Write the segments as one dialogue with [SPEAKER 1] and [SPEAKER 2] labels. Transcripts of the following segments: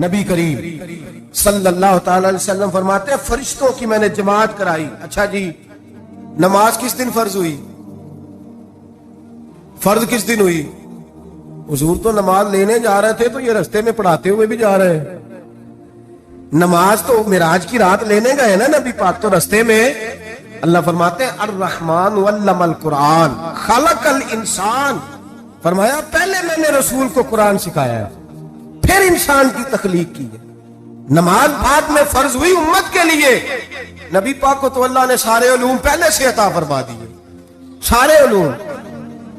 [SPEAKER 1] नबी करीम सल्लल्लाहु ताला अलैहि वसल्लम फरमाते हैं फरिश्तों की मैंने जमात कराई। अच्छा जी, नमाज किस दिन फर्ज हुई? फर्ज किस दिन हुई? हुजूर तो नमाज लेने जा रहे थे तो ये रास्ते में पढ़ाते हुए भी जा रहे हैं। नमाज तो मिराज की रात लेने गए ना नबी पाक, तो रास्ते में अल्लाह फरमाते हैं अर्रहमान वल्लमल कुरान खलकल इंसान। फरमाया पहले मैंने रसूल को कुरान सिखाया है, फिर इंसान की तखलीक की है। नमाज बाद में फर्ज हुई उम्मत के लिए। नबी पाक को तो अल्लाह ने सारे उलूम पहले से अता फरमा दिए, सारे उलूम।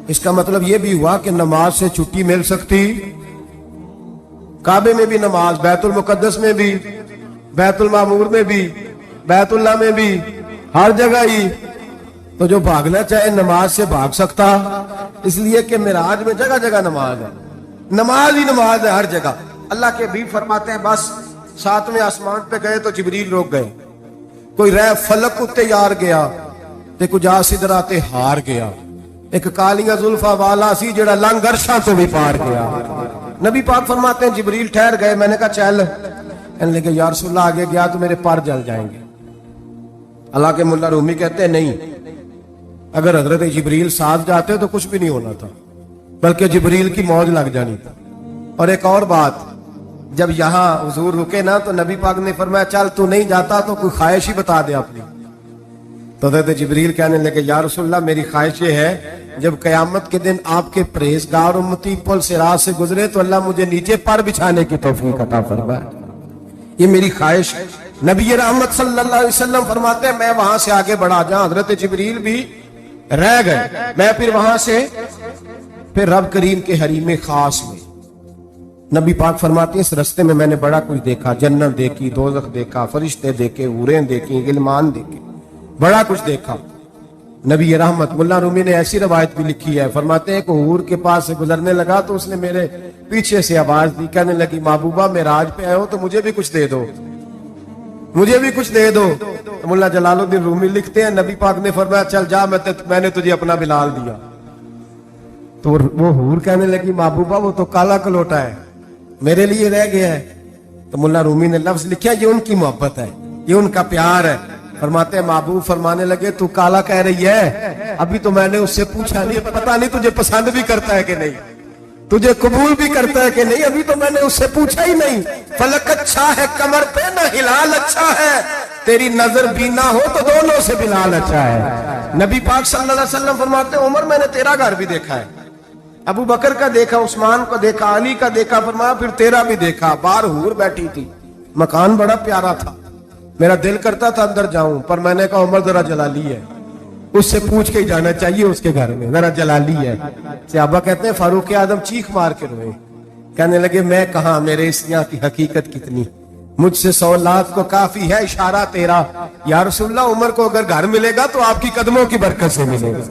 [SPEAKER 1] इसका मतलब यह भी हुआ कि नमाज से छुट्टी मिल सकती। काबे में भी नमाज, बैतुल मुकद्दस में भी, बैतुल मामूर में भी, बैतुल्लाह में भी, हर जगह ही। तो जो भागना चाहे नमाज से भाग सकता, इसलिए कि मिराज में जगह जगह नमाज है, नमाज ही नमाज है हर जगह। अल्लाह के भी फरमाते हैं बस सातवें आसमान पे गए तो जिब्रील रोक गए। कोई रह फलक उत्ते यार गया ते कुछ आ सिदरा ते हार गया। एक कालिया जुल्फा वाला सी जेड़ा लंघ अरशा तो भी पार गया। नबी पाक फरमाते हैं जिब्रील ठहर गए। मैंने कहा चल, कहने लगे या रसूलल्लाह आगे गया तो मेरे पर जल जाएंगे। अल्लाह के मुल्ला रूमी कहते हैं नहीं, अगर हजरत जिब्रील साथ जाते तो कुछ भी नहीं होना था, बल्कि जिब्रील की मौज लग जानी था। और एक और बात, जब यहां हुजूर रुके ना तो नबी पाक ने फरमाया चल तू नहीं जाता तो कोई ख्वाहिश ही बता दे अपनी। तो हजरत जिब्रील कहने लगे या रसूलल्लाह मेरी ख्वाहिश ये है जब कयामत के दिन आपके परहेजगार उम्मती पुल सिरात से गुजरे तो अल्लाह मुझे नीचे पर बिछाने की तौफीक अता फरमाए, ये मेरी ख्वाहिश। नबी रहमत सल्लल्लाहु अलैहि वसल्लम फरमाते हैं मैं वहां से आगे बढ़ा, जहां हजरत जिब्रील भी रह गए, मैं फिर वहां से फिर रब करीम के हरीम खास में। नबी पाक फरमाते हैं इस रास्ते में मैंने बड़ा कुछ देखा, जन्नत देखी, दोज़ख देखा, फरिश्ते देखे, हूरें देखी, गिलमान देखे, बड़ा कुछ देखा। नबी रहमत मुल्ला रूमी ने ऐसी रवायत भी लिखी है, फरमाते हैं कि हूर के पास से गुजरने लगा तो उसने मेरे पीछे से आवाज दी, कहने लगी महबूबा मेराज पे आए हो तो मुझे भी कुछ दे दो, मुझे भी कुछ दे दो। तो मुल्ला जलालुद्दीन रूमी लिखते हैं नबी पाक ने फरमाया चल जा, मैंने तुझे अपना बिलाल दिया। तो वो हूर कहने लगी महबूबा वो तो काला कलोटा है, मेरे लिए रह गया है। तो मुल्ला रूमी ने लफ्ज लिखा ये उनकी मोहब्बत है, ये उनका प्यार है। फरमाते हैं महबूब फरमाने लगे तू काला कह रही है, अभी तो मैंने उससे पूछा नहीं, पता नहीं तुझे पसंद भी करता है कि नहीं, तुझे कबूल भी करता है कि नहीं, अभी तो मैंने उससे पूछा ही नहीं। फलक अच्छा है कमर पे ना हिलाल अच्छा है, तेरी नजर भी ना हो तो दोनों से बिलाल अच्छा है। नबी पाक सल्लल्लाहु अलैहि वसल्लम फरमाते हैं उमर मैंने तेरा घर भी देखा है, अबू बकर का देखा, उस्मान को देखा, अली का देखा, फरमाया फिर तेरा भी देखा। बाहर हूर बैठी थी, मकान बड़ा प्यारा था, मेरा दिल करता था अंदर जाऊं, पर मैंने कहा उमर जरा जलाली है, उससे पूछ के ही जाना चाहिए उसके घर में, जरा जलाली है। सहाबा कहते हैं फारूक आदम चीख मार के रोए, कहने लगे मैं कहा मेरे इस यहाँ की हकीकत कितनी, मुझसे 100 लाख को काफी है इशारा तेरा। या रसूलल्लाह उमर को अगर घर मिलेगा तो आपकी कदमों की बरकत से मिलेगा।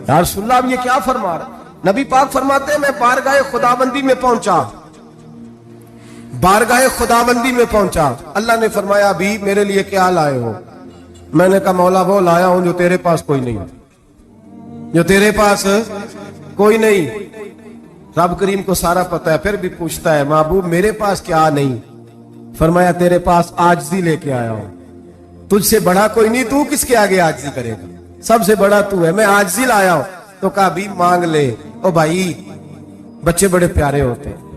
[SPEAKER 1] या रसूलल्लाह आप ये क्या फरमा रहे? नबी पाक फरमाते हैं मैं बारगाह खुदाबंदी में पहुंचा, बारगाह खुदाबंदी में पहुंचा। अल्लाह ने फरमाया अभी मेरे लिए क्या लाए हो? मैंने कहा मौला वो लाया हूं जो तेरे पास कोई नहीं, जो तेरे पास कोई नहीं। रब करीम को सारा पता है, फिर भी पूछता है महबूब मेरे पास क्या नहीं? फरमाया तेरे पास आजिज़ी लेके आया हूं, तुझसे बड़ा कोई नहीं, तू किसके आगे आजिज़ी करेगा, सबसे बड़ा तू है, मैं आजिज़ी लाया हूं। तो कहा भी मांग ले। ओ भाई बच्चे बड़े प्यारे होते हैं,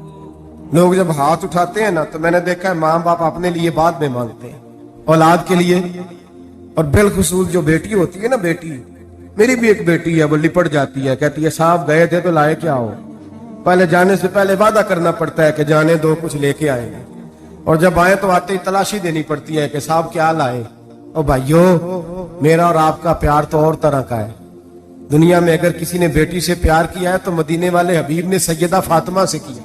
[SPEAKER 1] लोग जब हाथ उठाते हैं ना तो मैंने देखा है माँ बाप अपने लिए बाद में मांगते हैं, औलाद के लिए। और बिलखुसूस जो बेटी होती है ना, बेटी मेरी भी एक बेटी है, वो लिपट जाती है, कहती है साहब गए थे तो लाए क्या हो? पहले जाने से पहले वादा करना पड़ता है कि जाने दो कुछ लेके आएंगे, और जब आए तो आते ही तलाशी देनी पड़ती है कि साहब क्या लाए। ओ भाइयों मेरा और आपका प्यार तो और तरह का है। दुनिया में अगर किसी ने बेटी से प्यार किया है तो मदीने वाले हबीब ने सैयदा फातिमा से किया,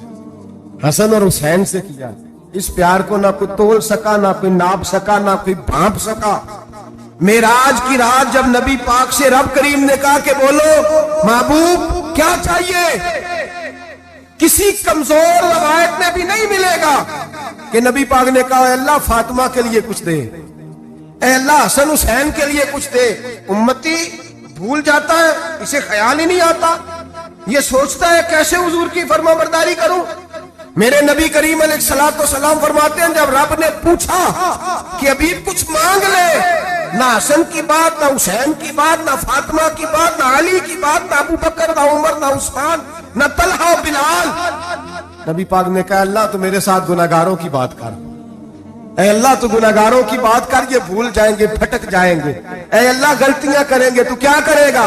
[SPEAKER 1] हसन और हुसैन से किया। इस प्यार को ना कोई तोल सका, ना कोई नाप सका, ना कोई भांप सका। मेराज की रात जब नबी पाक से रब करीम ने कहा कि बोलो महबूब क्या चाहिए, किसी कमजोर रवायत में भी नहीं मिलेगा कि नबी पाक ने कहा अल्लाह फातिमा के लिए कुछ दे, अल्लाह हसन हुसैन के लिए कुछ दे। उम्मती भूल जाता है, इसे ख्याल ही नहीं आता, ये सोचता है कैसे हुजूर की फरमाबरदारी करूं। मेरे नबी करीम अलैहिस्सलाम फरमाते हैं, जब रब ने पूछा कि अभी कुछ मांग ले, ना हसन की बात, ना हुसैन की बात, ना फातिमा की बात, ना अली की बात, ना अबू बकर, ना उमर, ना उस्मान, ना तलहा और बिलाल, नबी पाक ने कहा अल्लाह तो मेरे साथ गुनाहगारों की बात कर, ऐ अल्लाह तो गुनाहगारों की बात कर, ये भूल जाएंगे, भटक जाएंगे, ऐ अल्लाह गलतियां करेंगे, तू क्या करेगा?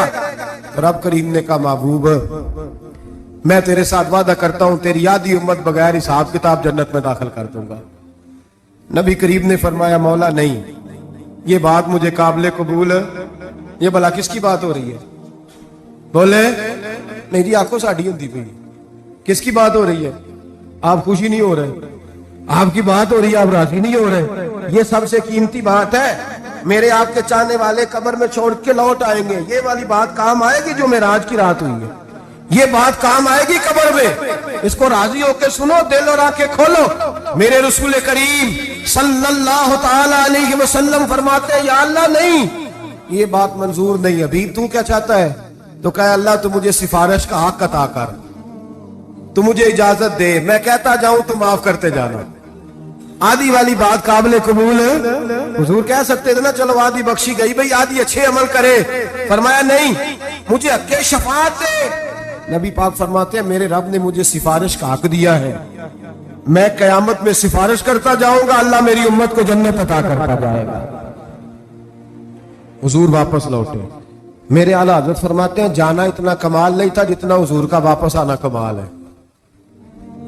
[SPEAKER 1] रब करीम ने कहा महबूब मैं तेरे साथ वादा करता हूं, तेरी आधी उम्मत बगैर हिसाब किताब जन्नत में दाखिल कर दूंगा। नबी करीम ने फरमाया मौला नहीं, ये बात मुझे काबिल कबूल, ये भला किसकी बात हो रही है? बोले नहीं जी आंखों साड़ी होती पई, किसकी बात हो रही है? आप खुशी नहीं हो रहे, आपकी बात हो रही है, आप राजी नहीं हो रहे। ये सबसे कीमती बात है, मेरे आपके चाहने वाले कब्र में छोड़ के लौट आएंगे, ये वाली बात काम आएगी जो मेराज की रात हुई है, ये बात काम आएगी कब्र में। इसको राजी होकर सुनो, दिल और आंखें खोलो। मेरे रसूल करीम सल्लल्लाहु ताला अलैहि वसल्लम फरमाते हैं, या अल्लाह नहीं, ये बात मंजूर नहीं, अभी तू क्या चाहता है? तो कहे अल्लाह तू मुझे सिफारिश का हक अता कर, तू मुझे इजाजत दे, मैं कहता जाऊं तू माफ करते जाना। आधी वाली बात काबिल कबूल है। हुजूर कह सकते थे ना चलो आधी बख्शी गई भाई, आधी अच्छे अमल करे। फरमाया नहीं, मुझे हक़ शफाअत दे। नबी पाक फरमाते हैं मेरे रब ने मुझे सिफारिश का हक दिया है, मैं कयामत में सिफारिश करता जाऊंगा, अल्लाह मेरी उम्मत को जन्नत अता करता जाएगा। हुजूर वापस लौटे। मेरे आला हज़रत फरमाते हैं जाना इतना कमाल नहीं था जितना हुजूर का वापस आना कमाल है।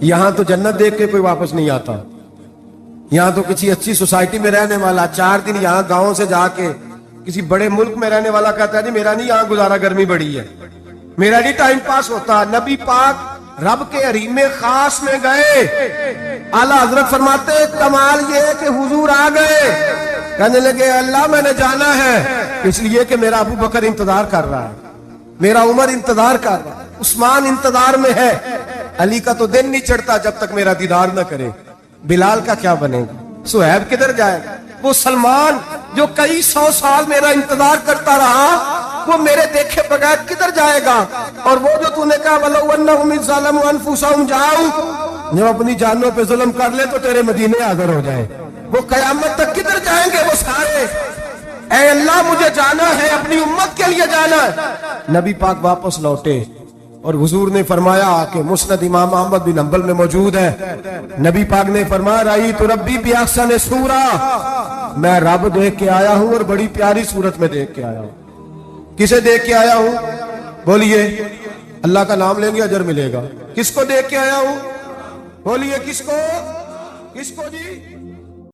[SPEAKER 1] यहां तो जन्नत देख के कोई वापस नहीं आता, यहां तो किसी अच्छी सोसाइटी में रहने वाला 4 दिन यहां गांव से जाके किसी बड़े मुल्क में रहने वाला कहता है जी मेरा नहीं यहां गुजारा, गर्मी बड़ी है, मेरा नहीं टाइम पास होता। नबी पाक रब के हरीम खास में गए, आला हजरत फरमाते कमाल ये है कि हुजूर आ गए, कहने लगे अल्लाह मैंने जाना है इसलिए कि मेरा अबू बकर इंतजार कर रहा है, मेरा उमर इंतजार कर रहा है, उस्मान इंतजार में है, अली का तो दिन नहीं चढ़ता जब तक मेरा दीदार न करे, बिलाल का क्या बनेगा, सुहैब किधर जाएगा, वो सलमान जो कई 100 साल मेरा इंतजार करता रहा वो मेरे देखे बगैर किधर जाएगा। और वो जो तूने कहा जो अपनी जानों पे जुल्म कर ले तो तेरे मदीने हाजिर हो जाए, वो कयामत तक किधर जाएंगे वो सारे। ऐ अल्लाह मुझे जाना है, अपनी उम्मत के लिए जाना है। नबी पाक वापस लौटे और हुजूर ने फरमाया कि मुस्नद इमाम अहमद बिन हंबल में मौजूद है, नबी पाक ने फरमाया राई तो रब्बी भी अहसन सूरा, मैं रब देख के आया हूं और बड़ी प्यारी सूरत में देख के आया हूं। किसे देख के आया हूं? बोलिए, अल्लाह का नाम लेंगे अजर मिलेगा। किसको देख के आया हूं? बोलिए किसको? किसको जी?